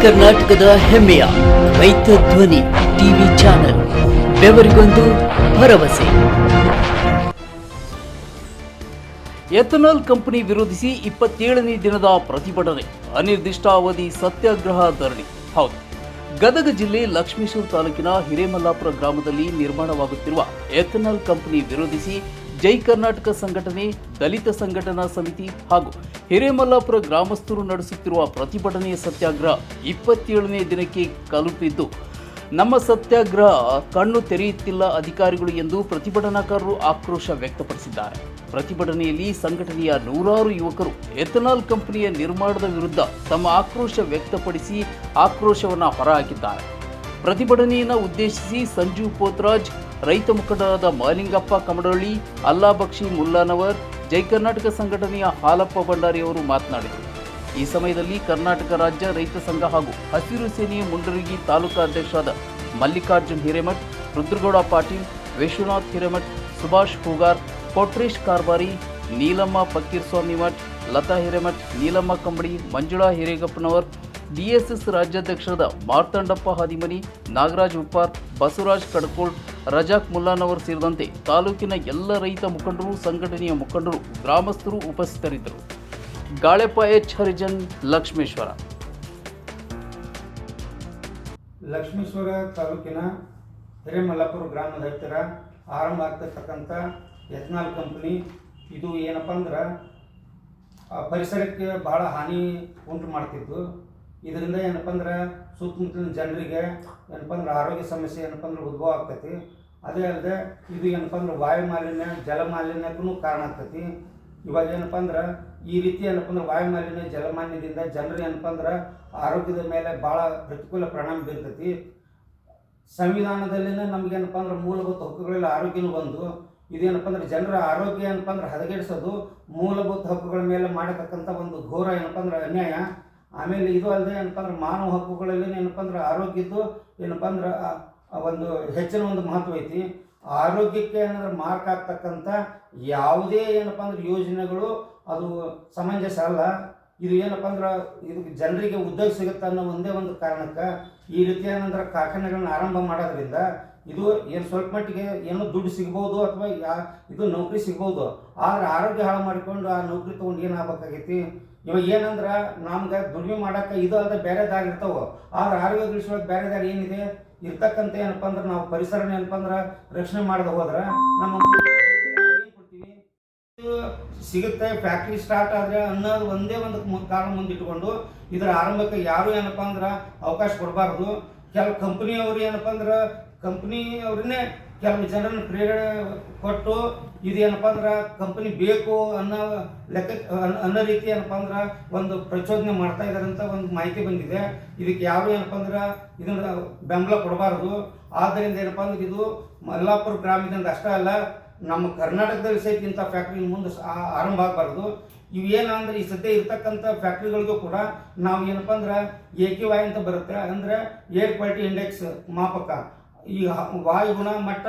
ಕರ್ನಾಟಕದ ಹೆಮ್ಮೆಯ ರೈತ ಧ್ವನಿ ಟಿವಿ ಚಾನೆಲ್, ಬೆವರಿಗೊಂದು ಭರವಸೆ. ಎಥನಾಲ್ ಕಂಪನಿ ವಿರೋಧಿಸಿ 27ನೇ ದಿನದ ಪ್ರತಿಭಟನೆ, ಅನಿರ್ದಿಷ್ಟಾವಧಿ ಸತ್ಯಾಗ್ರಹ ಧರಣಿ. ಹೌದು, ಗದಗ ಜಿಲ್ಲೆ ಲಕ್ಷ್ಮೇಶ್ವರ ತಾಲೂಕಿನ ಹಿರೇಮಲ್ಲಾಪುರ ಗ್ರಾಮದಲ್ಲಿ ನಿರ್ಮಾಣವಾಗುತ್ತಿರುವ ಎಥನಾಲ್ ಕಂಪನಿ ವಿರೋಧಿಸಿ ಜೈ ಕರ್ನಾಟಕ ಸಂಘಟನೆ, ದಲಿತ ಸಂಘಟನಾ ಸಮಿತಿ ಹಾಗೂ ಹಿರೇಮಲ್ಲಾಪುರ ಗ್ರಾಮಸ್ಥರು ನಡೆಸುತ್ತಿರುವ ಪ್ರತಿಭಟನೆಯ ಸತ್ಯಾಗ್ರಹ 27ನೇ ದಿನಕ್ಕೆ ತಲುಪಿದ್ದು, ನಮ್ಮ ಸತ್ಯಾಗ್ರಹ ಕಣ್ಣು ತೆರೆಯುತ್ತಿಲ್ಲ ಅಧಿಕಾರಿಗಳು ಎಂದು ಪ್ರತಿಭಟನಾಕಾರರು ಆಕ್ರೋಶ ವ್ಯಕ್ತಪಡಿಸಿದ್ದಾರೆ. ಪ್ರತಿಭಟನೆಯಲ್ಲಿ ಸಂಘಟನೆಯ ನೂರಾರು ಯುವಕರು ಎಥನಾಲ್ ಕಂಪನಿಯ ನಿರ್ಮಾಣದ ವಿರುದ್ಧ ತಮ್ಮ ಆಕ್ರೋಶ ವ್ಯಕ್ತಪಡಿಸಿ ಆಕ್ರೋಶವನ್ನು ಹೊರಹಾಕಿದ್ದಾರೆ. ಪ್ರತಿಭಟನೆಯನ್ನು ಉದ್ದೇಶಿಸಿ ಸಂಜೀವ್ ಪೋತ್ರಾಜ್, ರೈತ ಮುಖಂಡರಾದ ಮಾಲಿಂಗಪ್ಪ ಕಮಡಳ್ಳಿ, ಅಲ್ಲಾ ಬಕ್ಷಿ ಮುಲ್ಲಾನವರ್, ಜೈ ಕರ್ನಾಟಕ ಸಂಘಟನೆಯ ಹಾಲಪ್ಪ ಭಂಡಾರಿ ಅವರು ಮಾತನಾಡಿದರು. ಈ ಸಮಯದಲ್ಲಿ ಕರ್ನಾಟಕ ರಾಜ್ಯ ರೈತ ಸಂಘ ಹಾಗೂ ಹಸಿರು ಸೇನೆಯ ಮುಂಡರಗಿ ತಾಲೂಕಾ ಅಧ್ಯಕ್ಷರಾದ ಮಲ್ಲಿಕಾರ್ಜುನ್ ಹಿರೇಮಠ್, ರುದ್ರಗೌಡ ಪಾಟೀಲ್, ವಿಶ್ವನಾಥ್ ಹಿರೇಮಠ್, ಸುಭಾಷ್ ಹೂಗಾರ್, ಕೊಟ್ರೇಶ್ ಕಾರ್ಬಾರಿ, ನೀಲಮ್ಮ ಫಕೀರ್ಸ್ವಾಮಿ ಮಠ್, ಲತಾ ಹಿರೇಮಠ್, ನೀಲಮ್ಮ ಕಂಬಡಿ, ಮಂಜುಳಾ ಹಿರೇಗಪ್ಪನವರ್, ಡಿಎಸ್ಎಸ್ ರಾಜ್ಯಾಧ್ಯಕ್ಷರಾದ ಮಾರ್ತಂಡಪ್ಪ ಹಾದಿಮನಿ, ನಾಗರಾಜ್ ಉಪ್ಪಾರ್, ಬಸವರಾಜ್ ಕಡಕೋಳ್, ರಜಾಕ್ ಮುಲ್ಲಾನವರ್ ಸೇರಿದಂತೆ ತಾಲೂಕಿನ ಎಲ್ಲ ರೈತ ಮುಖಂಡರು, ಸಂಘಟನೆಯ ಮುಖಂಡರು, ಗ್ರಾಮಸ್ಥರು ಉಪಸ್ಥಿತರಿದ್ದರು. ಗಾಳೆಪ್ಪ ಎಚ್ ಹರಿಜನ್, ಲಕ್ಷ್ಮೇಶ್ವರ. ಲಕ್ಷ್ಮೇಶ್ವರ ತಾಲೂಕಿನ ಹಿರೇಮಲ್ಲಾಪುರ ಗ್ರಾಮದ ಹತ್ತಿರ ಆರಂಭ ಆಗ್ತಿರ್ತಕ್ಕಂಥ ಎಥನಾಲ್ ಕಂಪ್ನಿ ಇದು ಏನಪ್ಪ ಅಂದ್ರೆ ಪರಿಸರಕ್ಕೆ ಭಾಳ ಹಾನಿ ಉಂಟು ಮಾಡ್ತಿದ್ದು. ಇದರಿಂದ ಏನಪ್ಪ ಅಂದ್ರೆ ಸುತ್ತಮುತ್ತಲಿನ ಜನರಿಗೆ ಏನಪ್ಪ ಅಂದ್ರೆ ಆರೋಗ್ಯ ಸಮಸ್ಯೆ ಏನಪ್ಪ ಅಂದ್ರೆ ಉದ್ಭವ ಆಗ್ತೈತಿ. ಅದೇ ಅಲ್ಲದೆ ಇದು ಏನಪ್ಪ ಅಂದ್ರೆ ವಾಯು ಮಾಲಿನ್ಯ, ಜಲ ಮಾಲಿನ್ಯಕ್ಕೂ ಕಾರಣ ಆಗ್ತೈತಿ. ಇವಾಗ ಏನಪ್ಪ ಅಂದ್ರೆ ಈ ರೀತಿ ಏನಪ್ಪ ಅಂದ್ರೆ ವಾಯು ಮಾಲಿನ್ಯ, ಜಲಮಾಲಿನ್ಯದಿಂದ ಜನರು ಏನಪ್ಪ ಅಂದ್ರೆ ಆರೋಗ್ಯದ ಮೇಲೆ ಭಾಳ ಪ್ರತಿಕೂಲ ಪರಿಣಾಮ ಬೀರ್ತೈತಿ. ಸಂವಿಧಾನದಲ್ಲಿನೇ ನಮಗೇನಪ್ಪ ಅಂದ್ರೆ ಮೂಲಭೂತ ಹಕ್ಕುಗಳೆಲ್ಲ ಆರೋಗ್ಯನೂ ಬಂದು ಇದೇನಪ್ಪ ಅಂದ್ರೆ ಜನರ ಆರೋಗ್ಯ ಏನಪ್ಪ ಅಂದ್ರೆ ಹದಗೆಡಿಸೋದು ಮೂಲಭೂತ ಹಕ್ಕುಗಳ ಮೇಲೆ ಮಾಡತಕ್ಕಂಥ ಒಂದು ಘೋರ ಏನಪ್ಪ ಅಂದ್ರೆ ಅನ್ಯಾಯ. ಆಮೇಲೆ ಇದು ಅಲ್ಲದೆ ಏನಪ್ಪ ಅಂದ್ರೆ ಮಾನವ ಹಕ್ಕುಗಳಲ್ಲಿ ಏನಪ್ಪ ಅಂದ್ರೆ ಆರೋಗ್ಯದ್ದು ಏನಪ್ಪ ಅಂದ್ರೆ ಒಂದು ಹೆಚ್ಚಿನ ಒಂದು ಮಹತ್ವ ಐತಿ. ಆರೋಗ್ಯಕ್ಕೆ ಏನಾದ್ರೆ ಮಾರ್ಕ್ ಆಗ್ತಕ್ಕಂಥ ಯಾವುದೇ ಏನಪ್ಪ ಅಂದ್ರೆ ಯೋಜನೆಗಳು ಅದು ಸಮಂಜಸ ಅಲ್ಲ. ಇದು ಏನಪ್ಪ ಅಂದ್ರೆ ಇದು ಜನರಿಗೆ ಉದ್ಯೋಗ ಸಿಗುತ್ತೆ ಅನ್ನೋ ಒಂದೇ ಒಂದು ಕಾರಣಕ್ಕೆ ಈ ರೀತಿ ಏನಂದ್ರೆ ಕಾರ್ಖಾನೆಗಳನ್ನ ಆರಂಭ ಮಾಡೋದ್ರಿಂದ ಇದು ಏನು ಸ್ವಲ್ಪ ಮಟ್ಟಿಗೆ ಏನೋ ದುಡ್ಡು ಸಿಗ್ಬೋದು ಅಥವಾ ಇದು ನೌಕರಿ ಸಿಗ್ಬೋದು. ಆದರೆ ಆರೋಗ್ಯ ಹಾಳು ಮಾಡಿಕೊಂಡು ಆ ನೌಕರಿ ತೊಗೊಂಡು ಏನು ಆಗ್ಬೇಕಾಗೈತಿ. ಇವಾಗ ಏನಂದ್ರೆ ನಮ್ಗೆ ದುಡಿಮೆ ಮಾಡೋಕ್ಕೆ ಇದು ಅಲ್ಲದೆ ಬೇರೆ ದಾರಿ ಇರ್ತಾವೆ. ಆದರೆ ಆರೋಗ್ಯ ಗಳಿಸೋಕೆ ಬೇರೆ ದಾರಿ ಏನಿದೆ ಇರ್ತಕ್ಕಂಥ ಏನಪ್ಪ ಅಂದ್ರೆ ನಾವು ಪರಿಸರನ ಏನಪ್ಪ ಅಂದ್ರೆ ರಕ್ಷಣೆ ಮಾಡದೆ ಹೋದ್ರೆ ನಮ್ಮ ಕೊಡ್ತೀವಿ ಸಿಗುತ್ತೆ. ಫ್ಯಾಕ್ಟ್ರಿ ಸ್ಟಾರ್ಟ್ ಆದರೆ ಅನ್ನೋದು ಒಂದೇ ಒಂದು ಕಾರಣ ಮುಂದಿಟ್ಟುಕೊಂಡು ಇದರ ಆರಂಭಕ್ಕೆ ಯಾರು ಏನಪ್ಪ ಅಂದ್ರೆ ಅವಕಾಶ ಕೊಡಬಾರ್ದು. ಕೆಲವು ಕಂಪ್ನಿಯವರು ಏನಪ್ಪ ಅಂದ್ರೆ ಕಂಪ್ನಿ ಅವ್ರನ್ನೇ ಕೆಲವು ಜನರನ್ನು ಪ್ರೇರಣೆ ಕೊಟ್ಟು ಇದೇನಪ್ಪ ಅಂದ್ರೆ ಕಂಪ್ನಿ ಬೇಕು ಅನ್ನೋ ಅನ್ನೋ ರೀತಿ ಏನಪ್ಪ ಅಂದ್ರೆ ಒಂದು ಪ್ರಚೋದನೆ ಮಾಡ್ತಾ ಇದ್ದಾರೆ ಅಂತ ಒಂದು ಮಾಹಿತಿ ಬಂದಿದೆ. ಇದಕ್ಕೆ ಯಾರು ಏನಪ್ಪ ಅಂದ್ರೆ ಇದನ್ನು ಬೆಂಬಲ ಕೊಡಬಾರ್ದು. ಆದ್ದರಿಂದ ಏನಪ್ಪ ಅಂದ್ರೆ ಇದು ಮಲ್ಲಾಪುರ ಗ್ರಾಮದಿಂದ ಅಷ್ಟೇ ಅಲ್ಲ, ನಮ್ಮ ಕರ್ನಾಟಕದಲ್ಲಿ ಸಹಿತ ಇಂಥ ಫ್ಯಾಕ್ಟ್ರಿ ಮುಂದೆ ಆರಂಭ ಆಗಬಾರ್ದು. ಇವು ಏನಂದ್ರೆ ಈ ಸದ್ಯ ಇರ್ತಕ್ಕಂಥ ಫ್ಯಾಕ್ಟ್ರಿಗಳಿಗೂ ಕೂಡ ನಾವು ಏನಪ್ಪ ಅಂದ್ರೆ AQI ಅಂತ ಬರುತ್ತೆ, ಅಂದರೆ ಏರ್ ಕ್ವಾಲಿಟಿ ಇಂಡೆಕ್ಸ್ ಮಾಪಕ, ಈ ವಾಯುಗುಣ ಮಟ್ಟ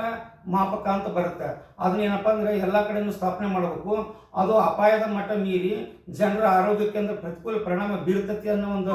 ಮಾಪಕ ಅಂತ ಬರುತ್ತೆ. ಅದನ್ನೇನಪ್ಪ ಅಂದರೆ ಎಲ್ಲ ಕಡೆಯೂ ಸ್ಥಾಪನೆ ಮಾಡಬೇಕು. ಅದು ಅಪಾಯದ ಮಟ್ಟ ಮೀರಿ ಜನರ ಆರೋಗ್ಯಕ್ಕೆ ಅಂದ್ರೆ ಪ್ರತಿಕೂಲ ಪರಿಣಾಮ ಬೀರ್ತತಿ ಅನ್ನೋ ಒಂದು